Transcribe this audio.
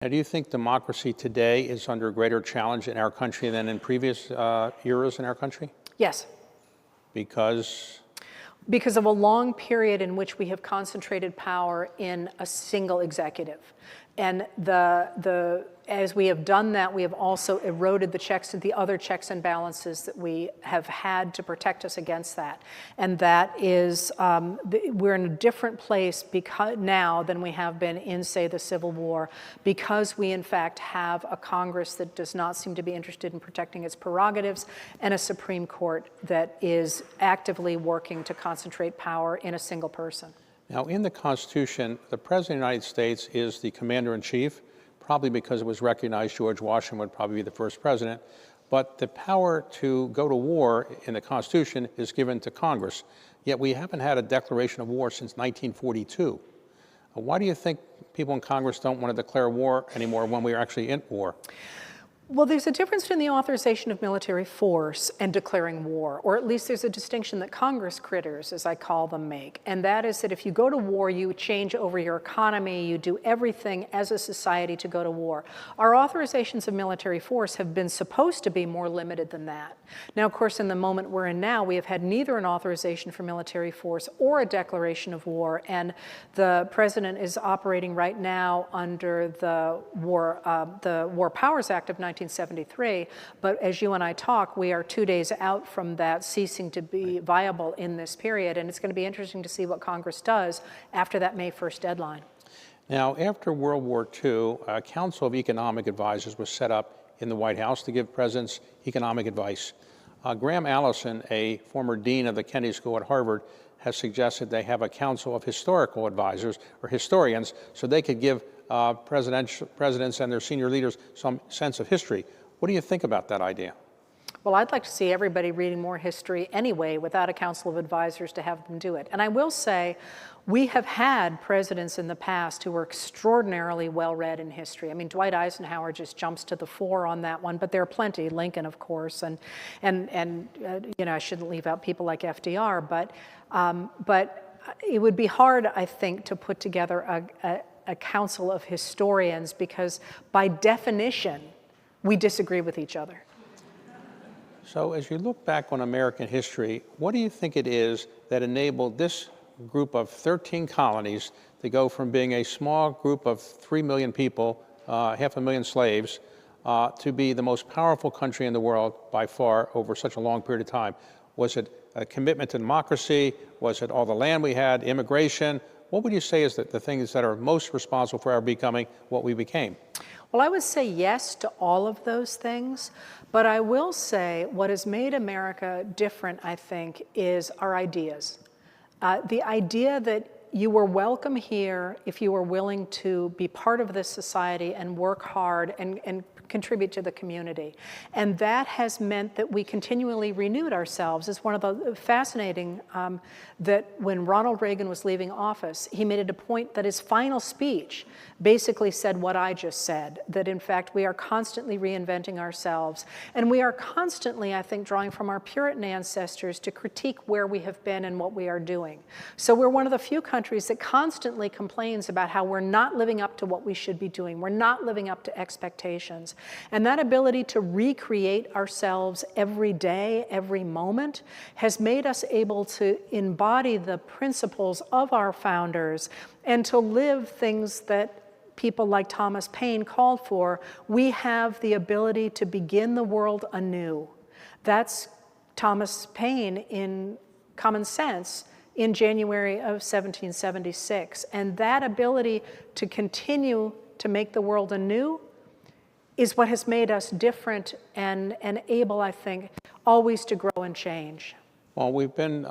Now, do you think democracy today is under greater challenge in our country than in previous eras in our country? Yes. Because of a long period in which we have concentrated power in a single executive. And as we have done that, we have also eroded the other checks and balances that we have had to protect us against that. And that is, we're in a different place now than we have been in, say, the Civil War, because we in fact have a Congress that does not seem to be interested in protecting its prerogatives, and a Supreme Court that is actively working to concentrate power in a single person. Now, in the Constitution, the President of the United States is the Commander-in-Chief, probably because it was recognized George Washington would probably be the first president. But the power to go to war in the Constitution is given to Congress. Yet we haven't had a declaration of war since 1942. Why do you think people in Congress don't want to declare war anymore when we are actually in war? Well, there's a difference between the authorization of military force and declaring war, or at least there's a distinction that Congress critters, as I call them, make. And that is that if you go to war, you change over your economy, you do everything as a society to go to war. Our authorizations of military force have been supposed to be more limited than that. Now, of course, in the moment we're in now, we have had neither an authorization for military force or a declaration of war. And the president is operating right now under the War Powers Act of 1973, but as you and I talk, we are 2 days out from that ceasing to be viable in this period, and it's going to be interesting to see what Congress does after that May 1st deadline. Now, after World War II, a Council of Economic Advisors was set up in the White House to give presidents economic advice. Graham Allison, a former dean of the Kennedy School at Harvard, has suggested they have a council of historical advisors, or historians, so they could give presidents and their senior leaders some sense of history. What do you think about that idea? Well, I'd like to see everybody reading more history anyway without a council of advisors to have them do it. And I will say, we have had presidents in the past who were extraordinarily well-read in history. I mean, Dwight Eisenhower just jumps to the fore on that one, but there are plenty, Lincoln, of course, and you know, I shouldn't leave out people like FDR, but it would be hard, I think, to put together a council of historians because, by definition, we disagree with each other. So as you look back on American history, what do you think it is that enabled this group of 13 colonies to go from being a small group of 3 million people, 500,000 slaves, to be the most powerful country in the world by far over such a long period of time? Was it a commitment to democracy? Was it all the land we had, immigration? What would you say is the things that are most responsible for our becoming what we became? Well, I would say yes to all of those things, but I will say what has made America different, I think, is our ideas. The idea that you were welcome here if you were willing to be part of this society and work hard and contribute to the community. And that has meant that we continually renewed ourselves. It's one of the fascinating that when Ronald Reagan was leaving office, he made it a point that his final speech basically said what I just said, that in fact we are constantly reinventing ourselves. And we are constantly, I think, drawing from our Puritan ancestors to critique where we have been and what we are doing. So we're one of the few countries that constantly complains about how we're not living up to what we should be doing. We're not living up to expectations. And that ability to recreate ourselves every day, every moment, has made us able to embody the principles of our founders and to live things that people like Thomas Paine called for. We have the ability to begin the world anew. That's Thomas Paine in Common Sense in January of 1776. And that ability to continue to make the world anew is what has made us different and able, I think, always to grow and change. Well, we've been